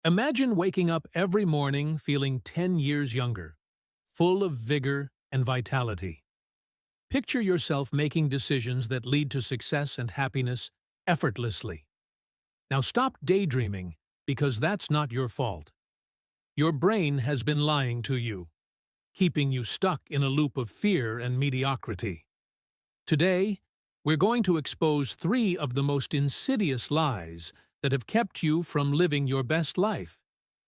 Imagine waking up every morning feeling 10 years younger, full of vigor and vitality. Picture yourself making decisions that lead to success and happiness effortlessly. Now stop daydreaming, because that's not your fault. Your brain has been lying to you, keeping you stuck in a loop of fear and mediocrity. Today, we're going to expose three of the most insidious lies that have kept you from living your best life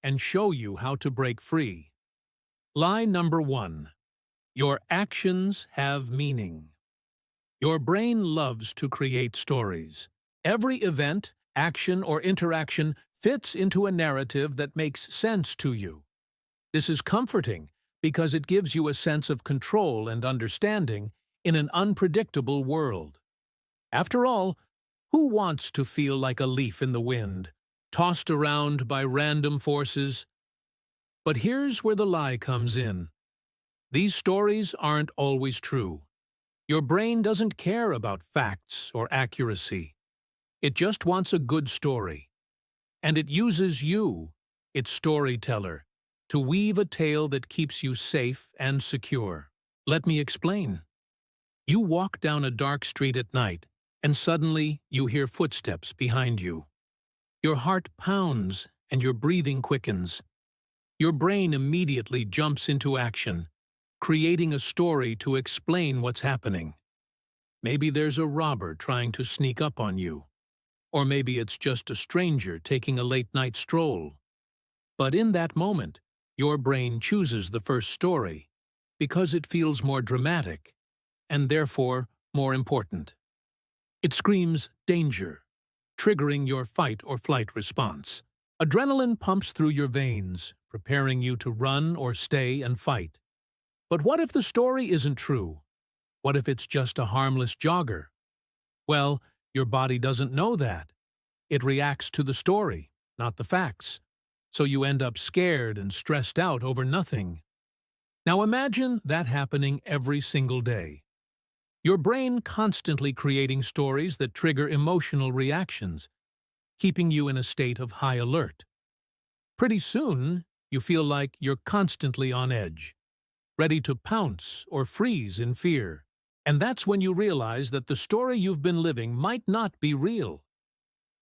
and show you how to break free. Lie number 1. Your actions have meaning. Your brain loves to create stories. Every event, action, or interaction fits into a narrative that makes sense to you. This is comforting because it gives you a sense of control and understanding in an unpredictable world. After all, who wants to feel like a leaf in the wind, tossed around by random forces? But here's where the lie comes in. These stories aren't always true. Your brain doesn't care about facts or accuracy. It just wants a good story. And it uses you, its storyteller, to weave a tale that keeps you safe and secure. Let me explain. You walk down a dark street at night, and suddenly you hear footsteps behind you. Your heart pounds and your breathing quickens. Your brain immediately jumps into action, creating a story to explain what's happening. Maybe there's a robber trying to sneak up on you, or maybe it's just a stranger taking a late-night stroll. But in that moment, your brain chooses the first story because it feels more dramatic and therefore more important. It screams danger, triggering your fight or flight response. Adrenaline pumps through your veins, preparing you to run or stay and fight. But what if the story isn't true? What if it's just a harmless jogger? Well, your body doesn't know that. It reacts to the story, not the facts. So you end up scared and stressed out over nothing. Now imagine that happening every single day. Your brain constantly creating stories that trigger emotional reactions, keeping you in a state of high alert. Pretty soon, you feel like you're constantly on edge, ready to pounce or freeze in fear. And that's when you realize that the story you've been living might not be real,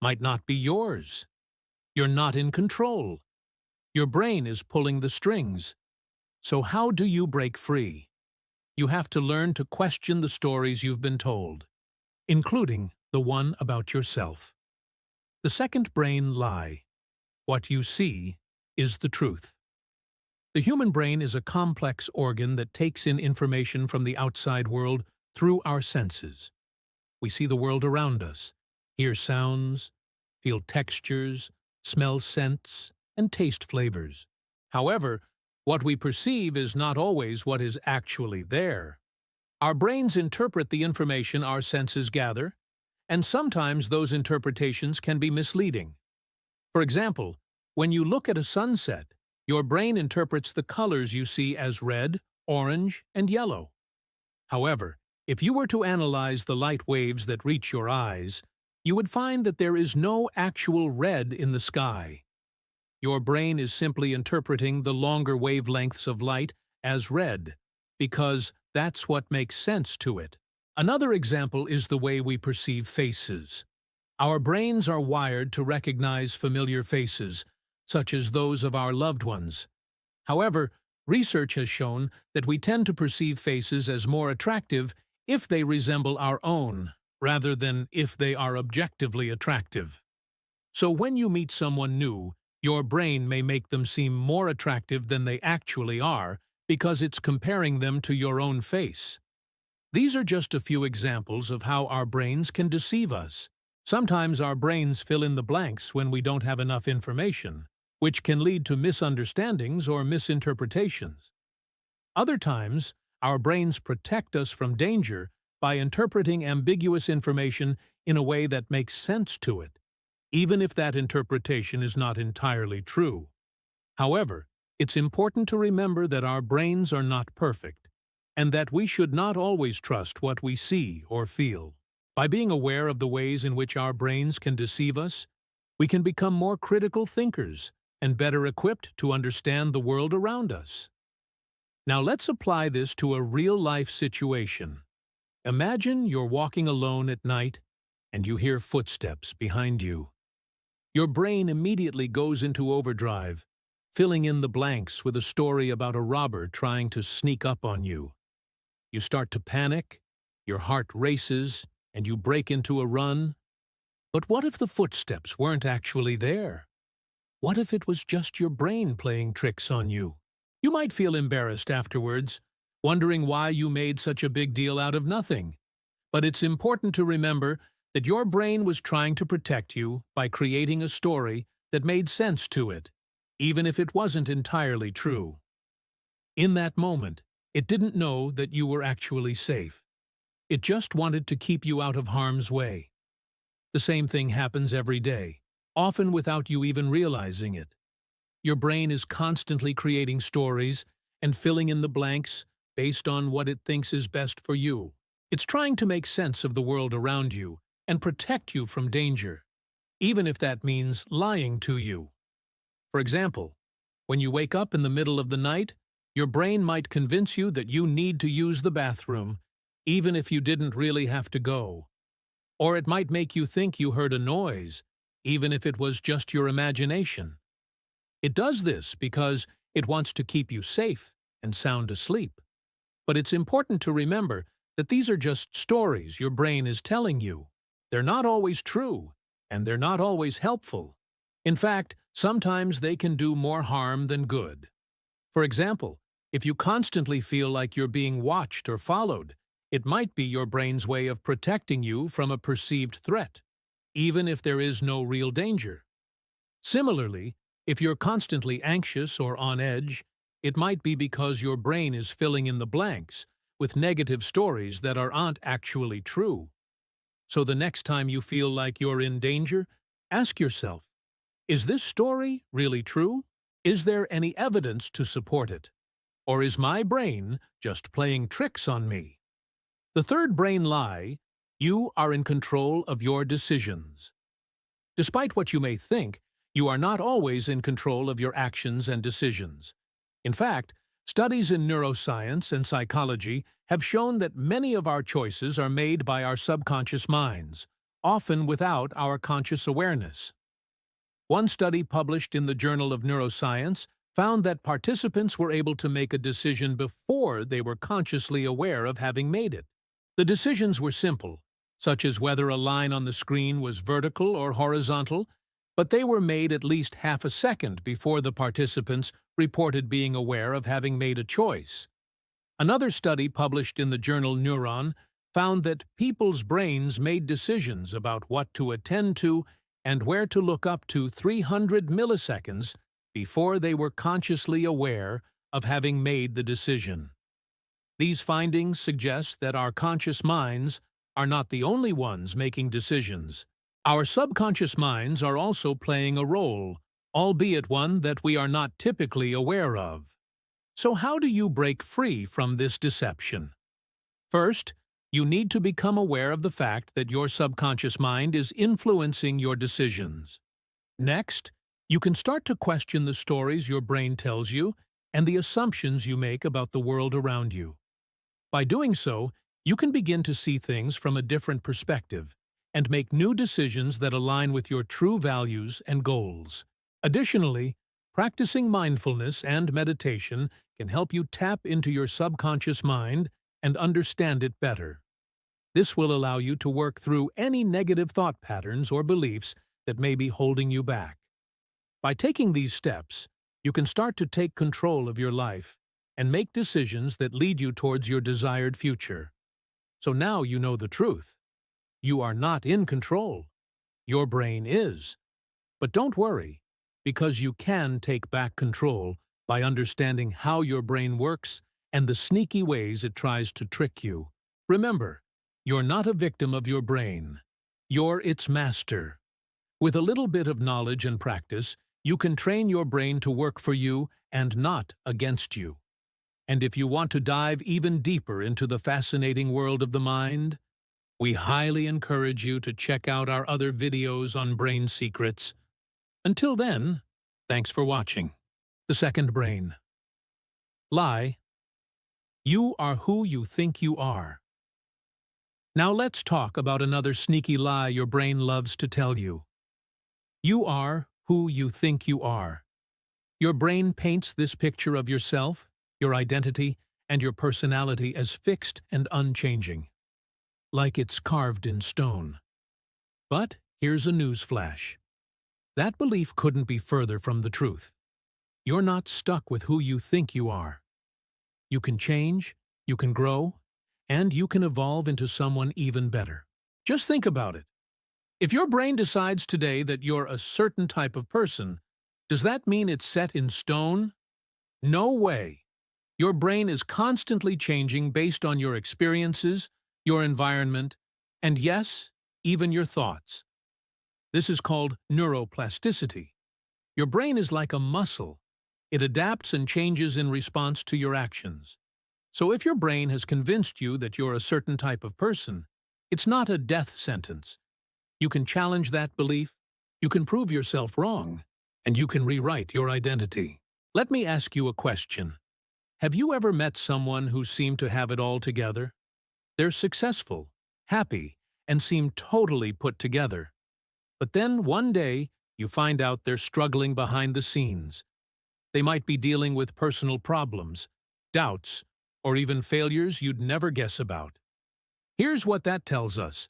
might not be yours. You're not in control. Your brain is pulling the strings. So how do you break free? You have to learn to question the stories you've been told, including the one about yourself. The second brain lie. What you see is the truth. The human brain is a complex organ that takes in information from the outside world through our senses. We see the world around us, hear sounds, feel textures, smell scents, and taste flavors. However, what we perceive is not always what is actually there. Our brains interpret the information our senses gather, and sometimes those interpretations can be misleading. For example, when you look at a sunset, your brain interprets the colors you see as red, orange, and yellow. However, if you were to analyze the light waves that reach your eyes, you would find that there is no actual red in the sky. Your brain is simply interpreting the longer wavelengths of light as red, because that's what makes sense to it. Another example is the way we perceive faces. Our brains are wired to recognize familiar faces, such as those of our loved ones. However, research has shown that we tend to perceive faces as more attractive if they resemble our own, rather than if they are objectively attractive. So when you meet someone new, your brain may make them seem more attractive than they actually are because it's comparing them to your own face. These are just a few examples of how our brains can deceive us. Sometimes our brains fill in the blanks when we don't have enough information, which can lead to misunderstandings or misinterpretations. Other times, our brains protect us from danger by interpreting ambiguous information in a way that makes sense to it, even if that interpretation is not entirely true. However, it's important to remember that our brains are not perfect, and that we should not always trust what we see or feel. By being aware of the ways in which our brains can deceive us, we can become more critical thinkers and better equipped to understand the world around us. Now let's apply this to a real-life situation. Imagine you're walking alone at night and you hear footsteps behind you. Your brain immediately goes into overdrive, filling in the blanks with a story about a robber trying to sneak up on you. You start to panic, your heart races, and you break into a run. But what if the footsteps weren't actually there? What if it was just your brain playing tricks on you? You might feel embarrassed afterwards, wondering why you made such a big deal out of nothing. But it's important to remember that your brain was trying to protect you by creating a story that made sense to it, even if it wasn't entirely true. In that moment, it didn't know that you were actually safe. It just wanted to keep you out of harm's way. The same thing happens every day, often without you even realizing it. Your brain is constantly creating stories and filling in the blanks based on what it thinks is best for you. It's trying to make sense of the world around you and protect you from danger, even if that means lying to you. For example, when you wake up in the middle of the night, your brain might convince you that you need to use the bathroom, even if you didn't really have to go. Or it might make you think you heard a noise, even if it was just your imagination. It does this because it wants to keep you safe and sound asleep. But it's important to remember that these are just stories your brain is telling you. They're not always true, and they're not always helpful. In fact, sometimes they can do more harm than good. For example, if you constantly feel like you're being watched or followed, it might be your brain's way of protecting you from a perceived threat, even if there is no real danger. Similarly, if you're constantly anxious or on edge, it might be because your brain is filling in the blanks with negative stories that aren't actually true. So the next time you feel like you're in danger, ask yourself, is this story really true? Is there any evidence to support it? Or is my brain just playing tricks on me? The third brain lie: you are in control of your decisions. Despite what you may think, you are not always in control of your actions and decisions. In fact, studies in neuroscience and psychology have shown that many of our choices are made by our subconscious minds, often without our conscious awareness. One study published in the Journal of Neuroscience found that participants were able to make a decision before they were consciously aware of having made it. The decisions were simple, such as whether a line on the screen was vertical or horizontal, but they were made at least half a second before the participants reported being aware of having made a choice. Another study published in the journal Neuron found that people's brains made decisions about what to attend to and where to look up to 300 milliseconds before they were consciously aware of having made the decision. These findings suggest that our conscious minds are not the only ones making decisions. Our subconscious minds are also playing a role, albeit one that we are not typically aware of. So how do you break free from this deception? First, you need to become aware of the fact that your subconscious mind is influencing your decisions. Next, you can start to question the stories your brain tells you and the assumptions you make about the world around you. By doing so, you can begin to see things from a different perspective and make new decisions that align with your true values and goals. Additionally, practicing mindfulness and meditation can help you tap into your subconscious mind and understand it better. This will allow you to work through any negative thought patterns or beliefs that may be holding you back. By taking these steps, you can start to take control of your life and make decisions that lead you towards your desired future. So now you know the truth. You are not in control. Your brain is. But don't worry, because you can take back control by understanding how your brain works and the sneaky ways it tries to trick you. Remember, you're not a victim of your brain. You're its master. With a little bit of knowledge and practice, you can train your brain to work for you and not against you. And if you want to dive even deeper into the fascinating world of the mind, we highly encourage you to check out our other videos on brain secrets. Until then, Thanks for watching. The second brain. Lie. You are who you think you are. Now let's talk about another sneaky lie your brain loves to tell you. You are who you think you are. Your brain paints this picture of yourself, your identity, and your personality as fixed and unchanging, like it's carved in stone. But here's a newsflash. That belief couldn't be further from the truth. You're not stuck with who you think you are. You can change, you can grow, and you can evolve into someone even better. Just think about it. If your brain decides today that you're a certain type of person, does that mean it's set in stone? No way. Your brain is constantly changing based on your experiences, your environment, and yes, even your thoughts. This is called neuroplasticity. Your brain is like a muscle. It adapts and changes in response to your actions. So if your brain has convinced you that you're a certain type of person, it's not a death sentence. You can challenge that belief, you can prove yourself wrong, and you can rewrite your identity. Let me ask you a question. Have you ever met someone who seemed to have it all together? They're successful, happy, and seem totally put together. But then one day, you find out they're struggling behind the scenes. They might be dealing with personal problems, doubts, or even failures you'd never guess about. Here's what that tells us.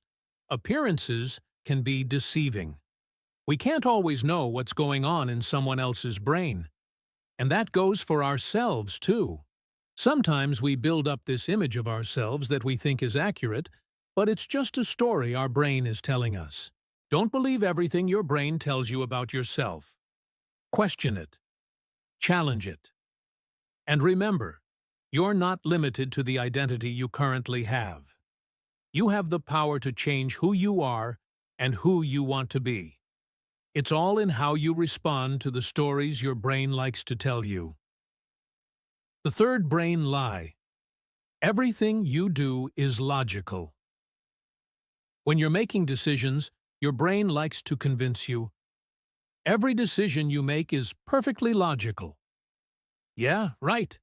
Appearances can be deceiving. We can't always know what's going on in someone else's brain. And that goes for ourselves, too. Sometimes we build up this image of ourselves that we think is accurate, but it's just a story our brain is telling us. Don't believe everything your brain tells you about yourself. Question it. Challenge it. And remember, you're not limited to the identity you currently have. You have the power to change who you are and who you want to be. It's all in how you respond to the stories your brain likes to tell you. The third brain lie. Everything you do is logical. When you're making decisions, your brain likes to convince you, every decision you make is perfectly logical. Yeah, right.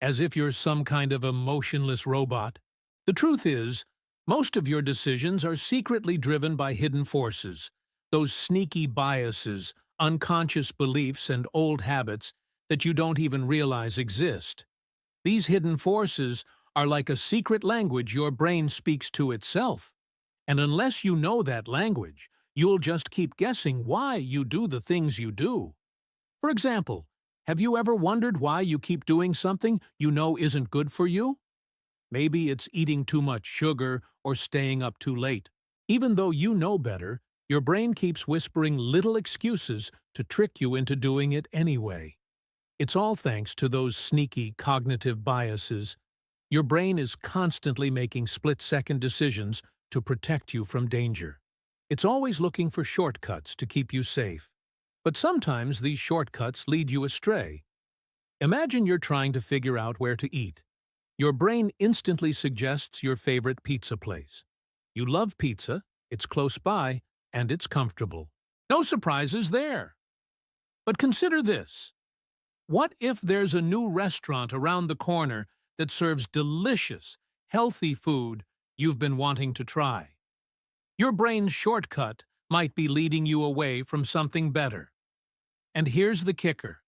As if you're some kind of a motionless robot. The truth is, most of your decisions are secretly driven by hidden forces, those sneaky biases, unconscious beliefs, and old habits that you don't even realize exist. These hidden forces are like a secret language your brain speaks to itself. And unless you know that language, you'll just keep guessing why you do the things you do. For example, have you ever wondered why you keep doing something you know isn't good for you? Maybe it's eating too much sugar or staying up too late. Even though you know better, your brain keeps whispering little excuses to trick you into doing it anyway. It's all thanks to those sneaky cognitive biases. Your brain is constantly making split-second decisions to protect you from danger. It's always looking for shortcuts to keep you safe. But sometimes these shortcuts lead you astray. Imagine you're trying to figure out where to eat. Your brain instantly suggests your favorite pizza place. You love pizza, it's close by, and it's comfortable. No surprises there. But consider this. What if there's a new restaurant around the corner that serves delicious, healthy food you've been wanting to try? Your brain's shortcut might be leading you away from something better. And here's the kicker.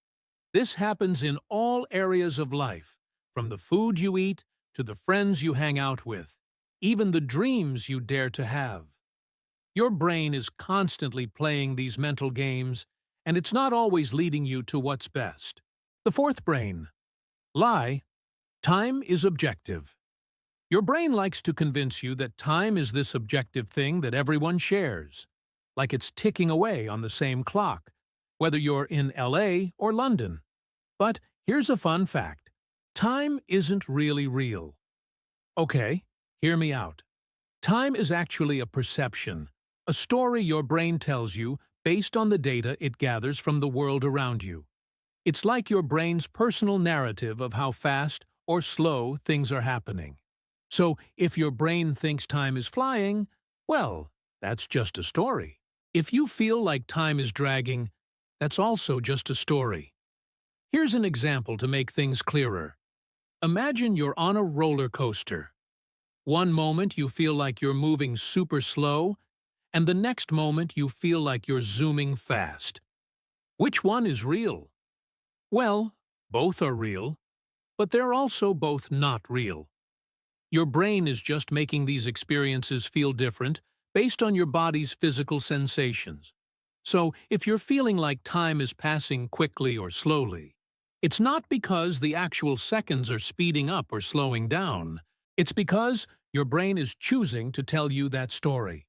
This happens in all areas of life, from the food you eat to the friends you hang out with, even the dreams you dare to have. Your brain is constantly playing these mental games, and it's not always leading you to what's best. The fourth brain. Lie. Time is objective. Your brain likes to convince you that time is this objective thing that everyone shares, like it's ticking away on the same clock, whether you're in LA or London. But here's a fun fact. Time isn't really real. Okay, hear me out. Time is actually a perception, a story your brain tells you based on the data it gathers from the world around you. It's like your brain's personal narrative of how fast or slow things are happening. So if your brain thinks time is flying, well, that's just a story. If you feel like time is dragging, That's also just a story. Here's an example to make things clearer. Imagine you're on a roller coaster. One moment you feel like you're moving super slow, and the next moment you feel like you're zooming fast. Which one is real? Well, both are real, but they're also both not real. Your brain is just making these experiences feel different based on your body's physical sensations. So, if you're feeling like time is passing quickly or slowly, it's not because the actual seconds are speeding up or slowing down. It's because your brain is choosing to tell you that story.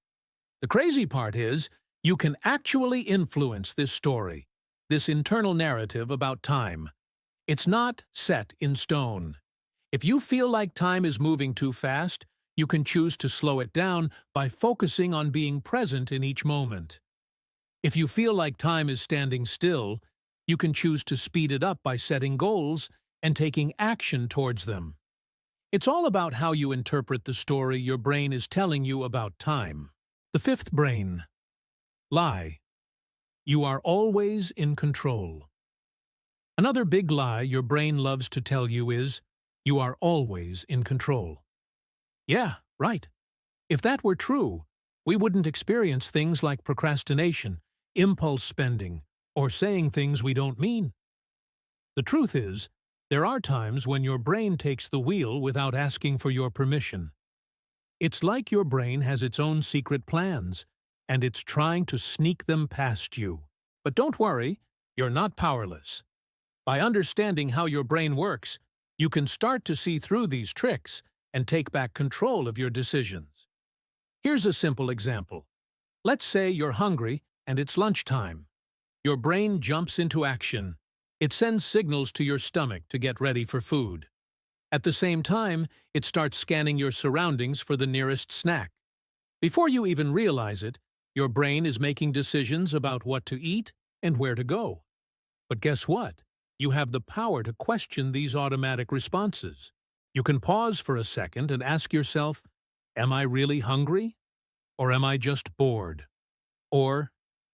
The crazy part is, you can actually influence this story, this internal narrative about time. It's not set in stone. If you feel like time is moving too fast, you can choose to slow it down by focusing on being present in each moment. If you feel like time is standing still, you can choose to speed it up by setting goals and taking action towards them. It's all about how you interpret the story your brain is telling you about time. The fifth brain. Lie. You are always in control. Another big lie your brain loves to tell you is, you are always in control. Yeah, right. If that were true, we wouldn't experience things like procrastination, impulse spending, or saying things we don't mean. The truth is, there are times when your brain takes the wheel without asking for your permission. It's like your brain has its own secret plans, and it's trying to sneak them past you. But don't worry, you're not powerless. By understanding how your brain works, you can start to see through these tricks and take back control of your decisions. Here's a simple example. Let's say you're hungry and it's lunchtime. Your brain jumps into action. It sends signals to your stomach to get ready for food. At the same time, it starts scanning your surroundings for the nearest snack. Before you even realize it, your brain is making decisions about what to eat and where to go. But guess what? You have the power to question these automatic responses. You can pause for a second and ask yourself, am I really hungry? Or am I just bored? Or,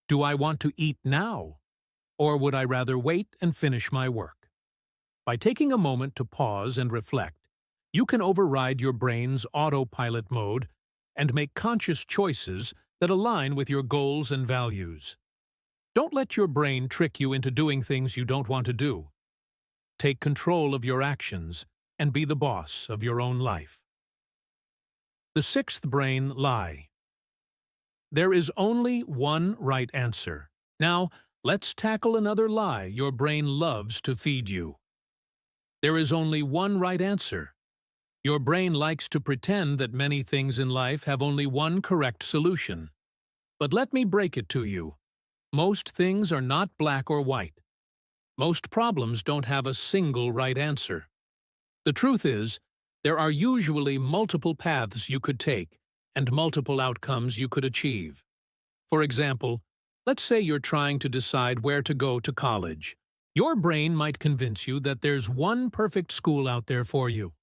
do I want to eat now? Or would I rather wait and finish my work? By taking a moment to pause and reflect, you can override your brain's autopilot mode and make conscious choices that align with your goals and values. Don't let your brain trick you into doing things you don't want to do. Take control of your actions and be the boss of your own life. The sixth brain lie. There is only one right answer. Now, let's tackle another lie your brain loves to feed you. There is only one right answer. Your brain likes to pretend that many things in life have only one correct solution. But let me break it to you. Most things are not black or white. Most problems don't have a single right answer. The truth is, there are usually multiple paths you could take and multiple outcomes you could achieve. For example, let's say you're trying to decide where to go to college. Your brain might convince you that there's one perfect school out there for you.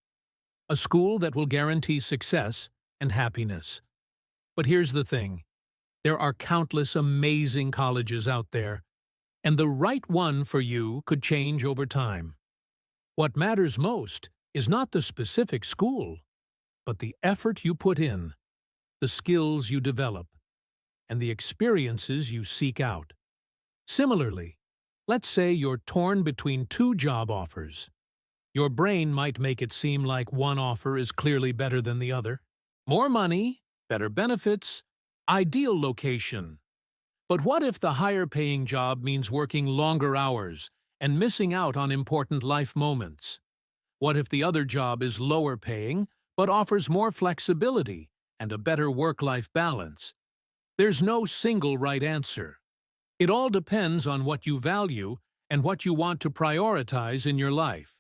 A school that will guarantee success and happiness. But here's the thing. There are countless amazing colleges out there, and the right one for you could change over time. What matters most is not the specific school, but the effort you put in, the skills you develop, and the experiences you seek out. Similarly, let's say you're torn between two job offers. Your brain might make it seem like one offer is clearly better than the other. More money, better benefits, ideal location. But what if the higher-paying job means working longer hours and missing out on important life moments? What if the other job is lower-paying but offers more flexibility and a better work-life balance? There's no single right answer. It all depends on what you value and what you want to prioritize in your life.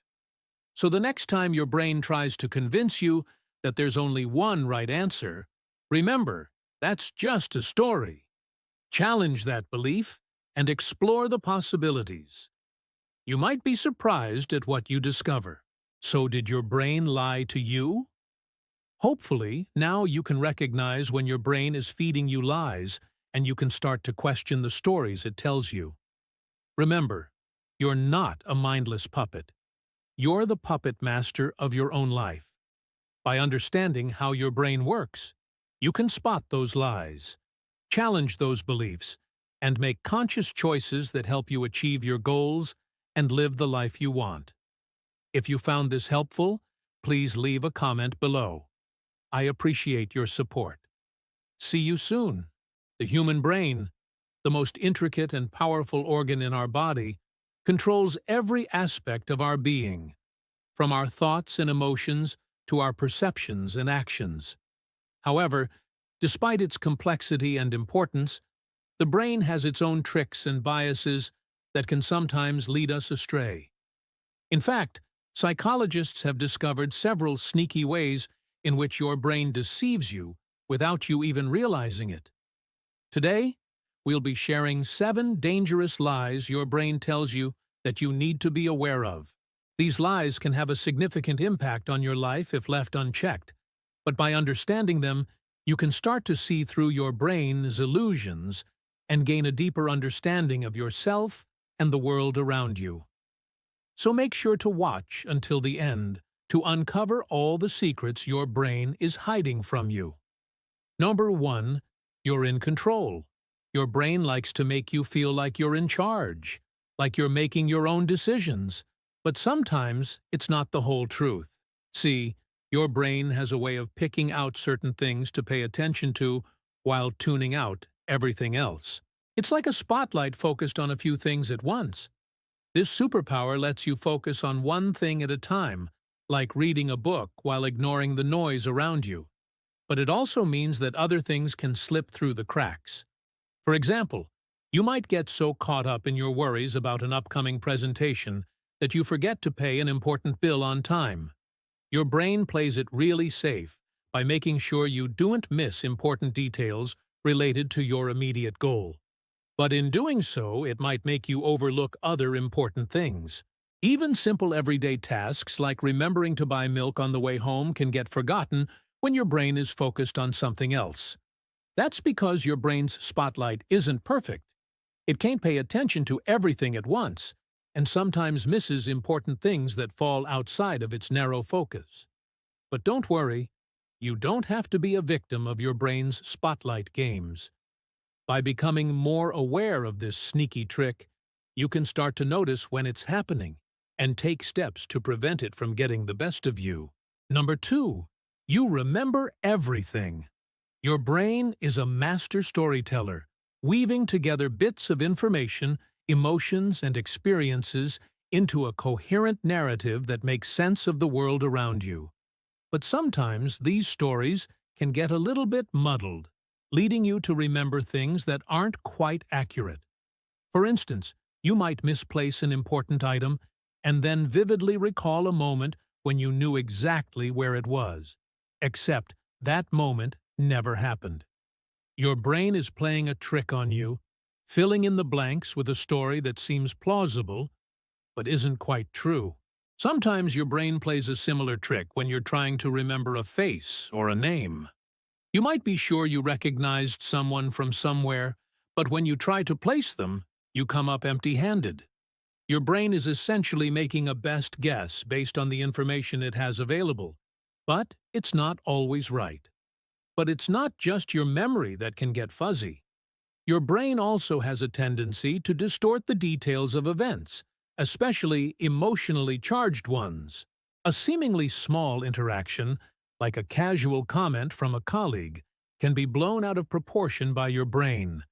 So the next time your brain tries to convince you that there's only one right answer, remember, that's just a story. Challenge that belief and explore the possibilities. You might be surprised at what you discover. So did your brain lie to you? Hopefully, now you can recognize when your brain is feeding you lies and you can start to question the stories it tells you. Remember, you're not a mindless puppet. You're the puppet master of your own life. By understanding how your brain works, you can spot those lies, challenge those beliefs, and make conscious choices that help you achieve your goals and live the life you want. If you found this helpful, please leave a comment below. I appreciate your support. See you soon. The human brain, the most intricate and powerful organ in our body, controls every aspect of our being, from our thoughts and emotions to our perceptions and actions. However, despite its complexity and importance, the brain has its own tricks and biases that can sometimes lead us astray. In fact, psychologists have discovered several sneaky ways in which your brain deceives you without you even realizing it. Today, we'll be sharing 7 dangerous lies your brain tells you that you need to be aware of. These lies can have a significant impact on your life if left unchecked, but by understanding them, you can start to see through your brain's illusions and gain a deeper understanding of yourself and the world around you. So make sure to watch until the end to uncover all the secrets your brain is hiding from you. Number 1. You're in control. Your brain likes to make you feel like you're in charge, like you're making your own decisions. But sometimes it's not the whole truth. See, your brain has a way of picking out certain things to pay attention to while tuning out everything else. It's like a spotlight focused on a few things at once. This superpower lets you focus on one thing at a time, like reading a book while ignoring the noise around you. But it also means that other things can slip through the cracks. For example, you might get so caught up in your worries about an upcoming presentation that you forget to pay an important bill on time. Your brain plays it really safe by making sure you don't miss important details related to your immediate goal. But in doing so, it might make you overlook other important things. Even simple everyday tasks like remembering to buy milk on the way home can get forgotten when your brain is focused on something else. That's because your brain's spotlight isn't perfect. It can't pay attention to everything at once, and sometimes misses important things that fall outside of its narrow focus. But don't worry, you don't have to be a victim of your brain's spotlight games. By becoming more aware of this sneaky trick, you can start to notice when it's happening and take steps to prevent it from getting the best of you. Number 2. You remember everything. Your brain is a master storyteller, weaving together bits of information, emotions, and experiences into a coherent narrative that makes sense of the world around you. But sometimes these stories can get a little bit muddled, leading you to remember things that aren't quite accurate. For instance, you might misplace an important item and then vividly recall a moment when you knew exactly where it was, except that moment never happened. Your brain is playing a trick on you, filling in the blanks with a story that seems plausible but isn't quite true. Sometimes your brain plays a similar trick when you're trying to remember a face or a name. You might be sure you recognized someone from somewhere, but when you try to place them, you come up empty-handed. Your brain is essentially making a best guess based on the information it has available, but it's not always right. But it's not just your memory that can get fuzzy. Your brain also has a tendency to distort the details of events, especially emotionally charged ones. A seemingly small interaction, like a casual comment from a colleague, can be blown out of proportion by your brain,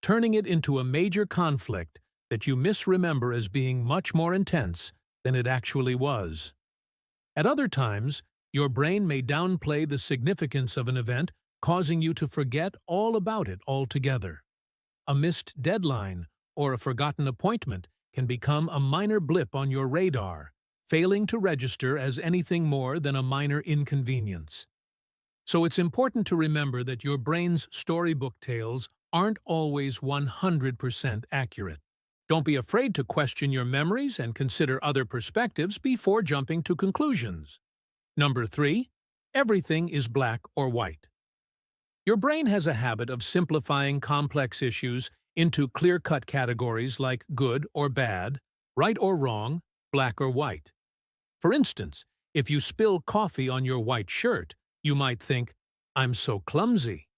turning it into a major conflict that you misremember as being much more intense than it actually was. At other times, your brain may downplay the significance of an event, causing you to forget all about it altogether. A missed deadline or a forgotten appointment can become a minor blip on your radar, failing to register as anything more than a minor inconvenience. So it's important to remember that your brain's storybook tales aren't always 100% accurate. Don't be afraid to question your memories and consider other perspectives before jumping to conclusions. Number 3. Everything is black or white. Your brain has a habit of simplifying complex issues into clear-cut categories like good or bad, right or wrong, black or white. For instance, if you spill coffee on your white shirt, you might think, "I'm so clumsy."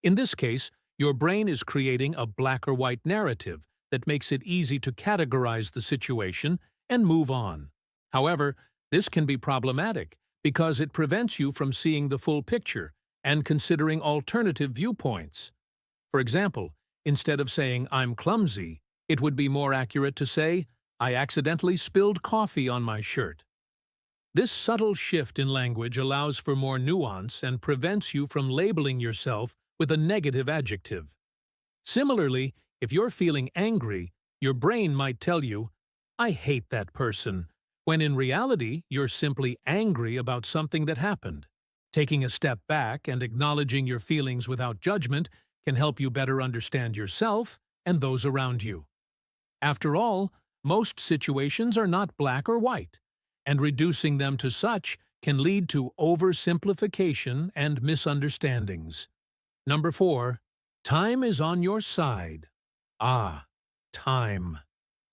In this case, your brain is creating a black or white narrative that makes it easy to categorize the situation and move on. However, this can be problematic because it prevents you from seeing the full picture and considering alternative viewpoints. For example, instead of saying, "I'm clumsy," it would be more accurate to say, "I accidentally spilled coffee on my shirt." This subtle shift in language allows for more nuance and prevents you from labeling yourself with a negative adjective. Similarly, if you're feeling angry, your brain might tell you, "I hate that person," when in reality you're simply angry about something that happened. Taking a step back and acknowledging your feelings without judgment can help you better understand yourself and those around you. After all, most situations are not black or white, and reducing them to such can lead to oversimplification and misunderstandings. Number 4. Time is on your side. Ah, time.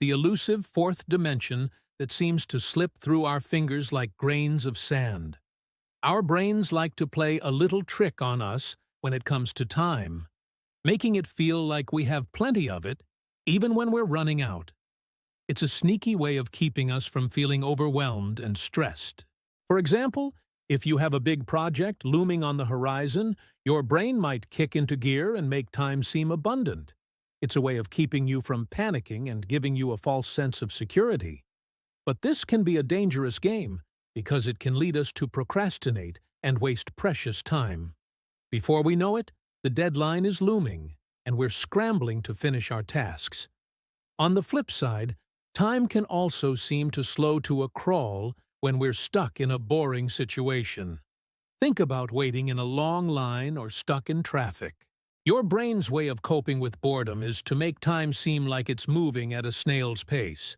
The elusive fourth dimension that seems to slip through our fingers like grains of sand. Our brains like to play a little trick on us when it comes to time, making it feel like we have plenty of it, even when we're running out. It's a sneaky way of keeping us from feeling overwhelmed and stressed. For example, if you have a big project looming on the horizon, your brain might kick into gear and make time seem abundant. It's a way of keeping you from panicking and giving you a false sense of security. But this can be a dangerous game because it can lead us to procrastinate and waste precious time. Before we know it, the deadline is looming, and we're scrambling to finish our tasks. On the flip side, time can also seem to slow to a crawl when we're stuck in a boring situation. Think about waiting in a long line or stuck in traffic. Your brain's way of coping with boredom is to make time seem like it's moving at a snail's pace.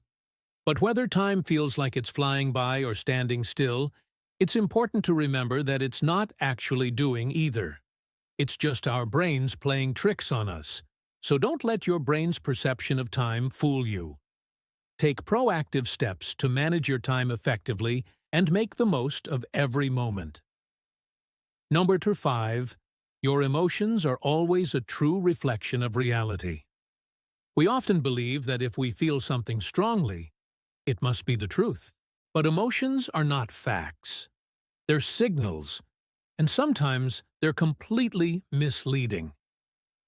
But whether time feels like it's flying by or standing still, it's important to remember that it's not actually doing either. It's just our brains playing tricks on us. So don't let your brain's perception of time fool you. Take proactive steps to manage your time effectively and make the most of every moment. Number 5. Your emotions are always a true reflection of reality. We often believe that if we feel something strongly, it must be the truth. But emotions are not facts. They're signals, and sometimes they're completely misleading.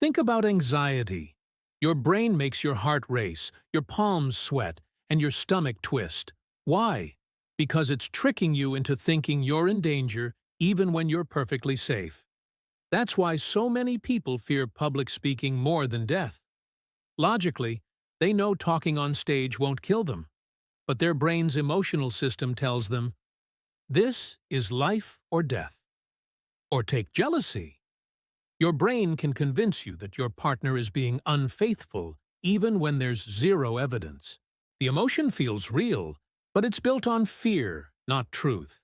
Think about anxiety. Your brain makes your heart race, your palms sweat, and your stomach twist. Why? Because it's tricking you into thinking you're in danger even when you're perfectly safe. That's why so many people fear public speaking more than death. Logically, they know talking on stage won't kill them, but their brain's emotional system tells them, this is life or death. Or take jealousy. Your brain can convince you that your partner is being unfaithful even when there's zero evidence. The emotion feels real, but it's built on fear, not truth.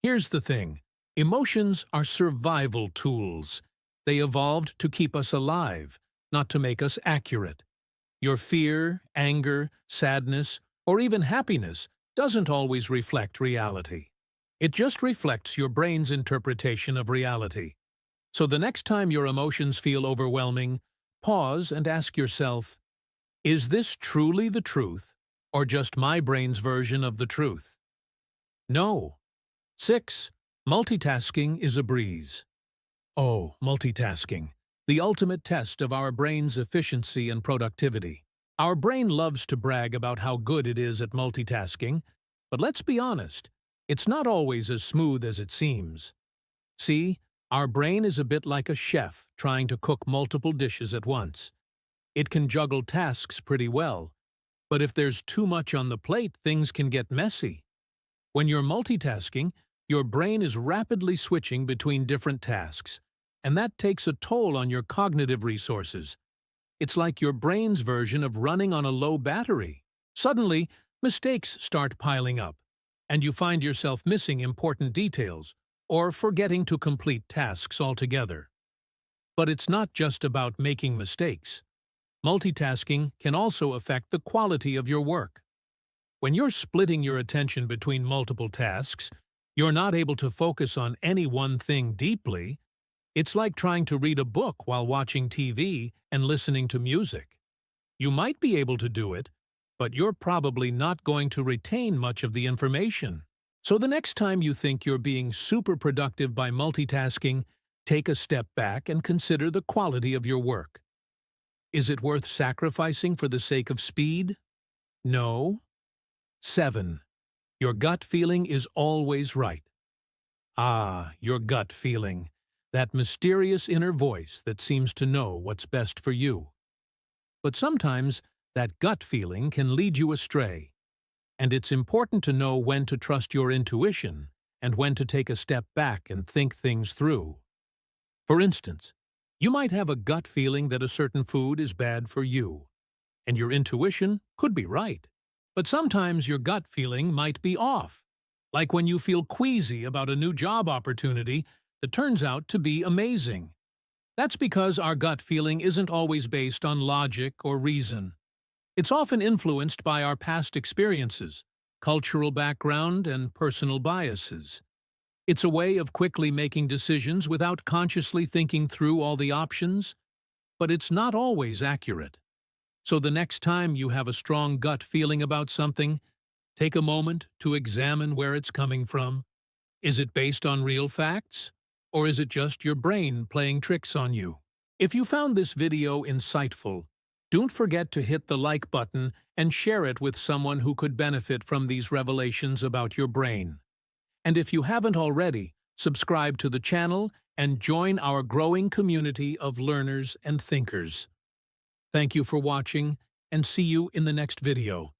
Here's the thing. Emotions are survival tools. They evolved to keep us alive, not to make us accurate. Your fear, anger, sadness, or even happiness doesn't always reflect reality. It just reflects your brain's interpretation of reality. So the next time your emotions feel overwhelming, pause and ask yourself, is this truly the truth, or just my brain's version of the truth? No. 6. Multitasking is a breeze. Oh, multitasking. The ultimate test of our brain's efficiency and productivity. Our brain loves to brag about how good it is at multitasking, but let's be honest, it's not always as smooth as it seems. See, our brain is a bit like a chef trying to cook multiple dishes at once. It can juggle tasks pretty well, but if there's too much on the plate, things can get messy. When you're multitasking, your brain is rapidly switching between different tasks, and that takes a toll on your cognitive resources. It's like your brain's version of running on a low battery. Suddenly, mistakes start piling up, and you find yourself missing important details or forgetting to complete tasks altogether. But it's not just about making mistakes. Multitasking can also affect the quality of your work. When you're splitting your attention between multiple tasks, you're not able to focus on any one thing deeply. It's like trying to read a book while watching TV and listening to music. You might be able to do it, but you're probably not going to retain much of the information. So the next time you think you're being super productive by multitasking, take a step back and consider the quality of your work. Is it worth sacrificing for the sake of speed? No. 7. Your gut feeling is always right. Ah, your gut feeling. That mysterious inner voice that seems to know what's best for you. But sometimes, that gut feeling can lead you astray. And it's important to know when to trust your intuition and when to take a step back and think things through. For instance, you might have a gut feeling that a certain food is bad for you, and your intuition could be right. But sometimes your gut feeling might be off, like when you feel queasy about a new job opportunity that turns out to be amazing. That's because our gut feeling isn't always based on logic or reason. It's often influenced by our past experiences, cultural background, and personal biases. It's a way of quickly making decisions without consciously thinking through all the options, but it's not always accurate. So the next time you have a strong gut feeling about something, take a moment to examine where it's coming from. Is it based on real facts? Or is it just your brain playing tricks on you? If you found this video insightful, don't forget to hit the like button and share it with someone who could benefit from these revelations about your brain. And if you haven't already, subscribe to the channel and join our growing community of learners and thinkers. Thank you for watching, and see you in the next video.